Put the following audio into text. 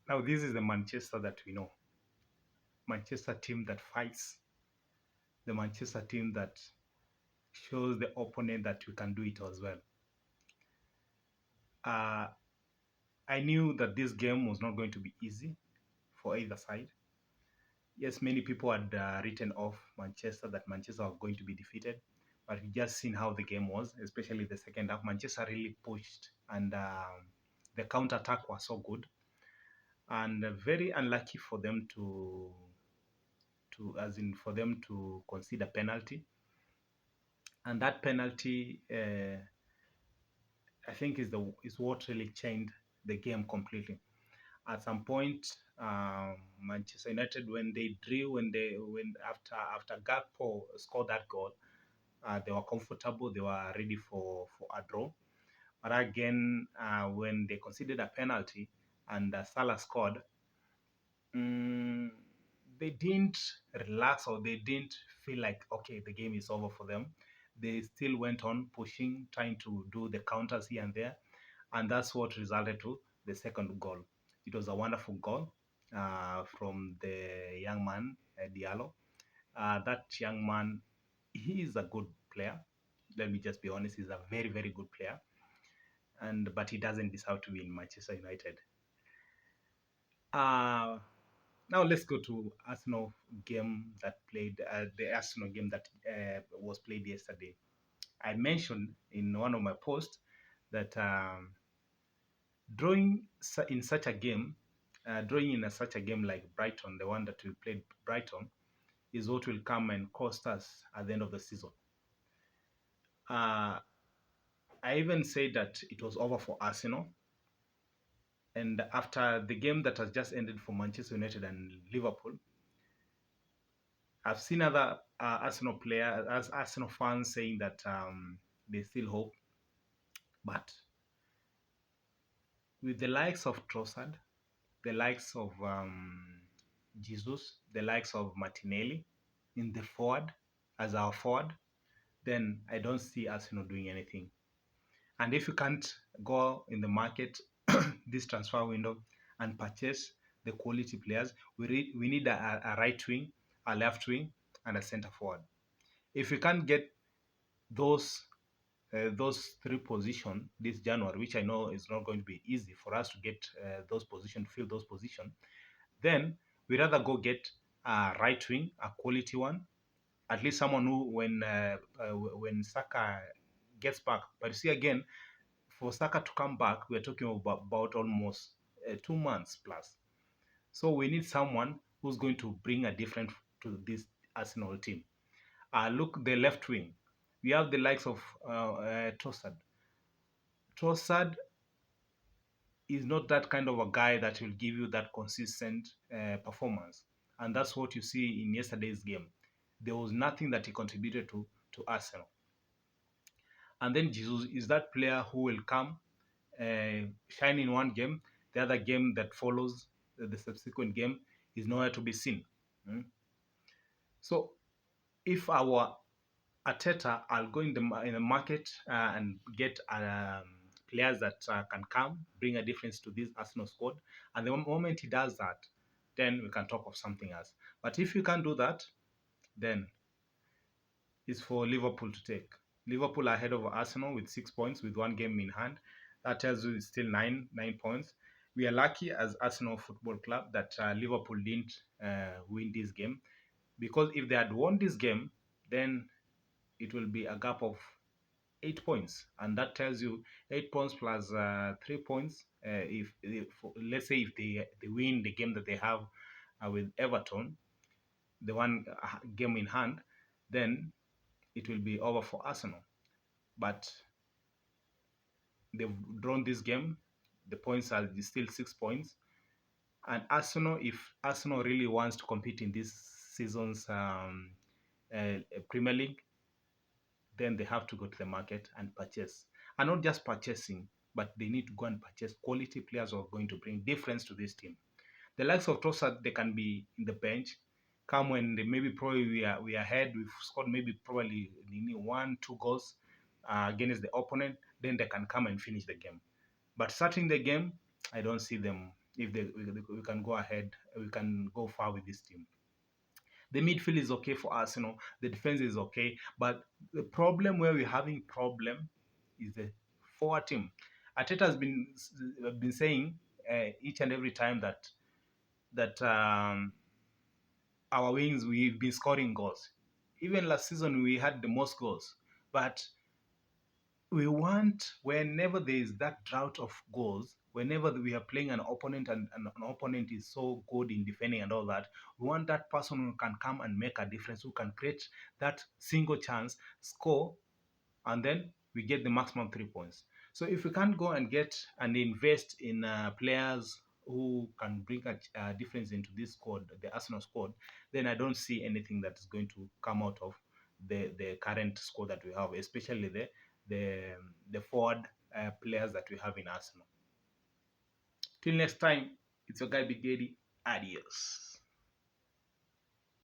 Now, this is the Manchester that we know. Manchester team that fights, the Manchester team that shows the opponent that we can do it as well. Uh, I knew that this game was not going to be easy for either side. Yes, many people had written off Manchester, that Manchester were going to be defeated, but we just seen how the game was, especially the second half. Manchester really pushed, and the counter attack was so good, and very unlucky for them as in for them to concede a penalty, and that penalty, I think, is what really changed the game completely. At some point, Manchester United, when they drew, when after Gakpo scored that goal, they were comfortable. They were ready for a draw. But again, when they conceded a penalty and Salah scored, mm, they didn't relax, or they didn't feel like, okay, the game is over for them. They still went on pushing, trying to do the counters here and there, and that's what resulted to the second goal. It was a wonderful goal from the young man, Diallo. That young man, he is a good player. Let me just be honest, he's a very, very good player, and but he doesn't deserve to be in Manchester United. Uh, Now let's go to Arsenal game that played the Arsenal game that was played yesterday. I mentioned in one of my posts that in such a game, drawing in such a game like Brighton, the one that we played Brighton, is what will come and cost us at the end of the season. Uh, I even said that it was over for Arsenal. And after the game that has just ended for Manchester United and Liverpool, I've seen other Arsenal players, as Arsenal fans, saying that they still hope. But with the likes of Trossard, the likes of Jesus, the likes of Martinelli in the forward, as our forward, then I don't see Arsenal doing anything. And if you can't go in the market this transfer window and purchase the quality players, we need a right wing, a left wing, and a center forward. If we can't get those three positions this January, which I know is not going to be easy for us to get those positions, fill those positions, then we rather go get a right wing, a quality one, at least someone who, when Saka gets back. But you see, again, for Saka to come back, we're talking about almost 2 months plus. So we need someone who's going to bring a difference to this Arsenal team. Look, the left wing. We have the likes of Trossard. Trossard is not that kind of a guy that will give you that consistent performance. And that's what you see in yesterday's game. There was nothing that he contributed to Arsenal. And then Jesus is that player who will come, shine in one game, the other game that follows, the subsequent game, is nowhere to be seen. Mm. So if our Ateta, I'll go in the market and get players that can come, bring a difference to this Arsenal squad. And the moment he does that, then we can talk of something else. But if you can't do that, then it's for Liverpool to take. Liverpool are ahead of Arsenal with 6 points, with one game in hand. That tells you it's still nine points. We are lucky as Arsenal Football Club that Liverpool didn't win this game, because if they had won this game, then it will be a gap of 8 points, and that tells you 8 points plus 3 points. If let's say if they win the game that they have with Everton, the one game in hand, then it will be over for Arsenal. But they've drawn this game. The points are still 6 points, and Arsenal, if Arsenal really wants to compete in this season's Premier League, then they have to go to the market and purchase. And not just purchasing, but they need to go and purchase quality players who are going to bring difference to this team. The likes of Trossard, they can be in the bench. Come when they maybe probably we are ahead, we've scored maybe probably 1, 2 goals against the opponent, then they can come and finish the game. But starting the game, I don't see them if we can go ahead, we can go far with this team. The midfield is okay for us, the defense is okay, but the problem where we're having problem is the forward team. Ateta has been saying each and every time that our wings, we've been scoring goals. Even last season we had the most goals, but we want, whenever there is that drought of goals, whenever we are playing an opponent and an opponent is so good in defending and all that, we want that person who can come and make a difference, who can create that single chance, score, and then we get the maximum 3 points. So if we can't go and get and invest in players who can bring a difference into this squad, the Arsenal squad, then I don't see anything that is going to come out of the current squad that we have, especially the the forward players that we have in Arsenal. Till next time, it's your guy Big Daddy. Adios.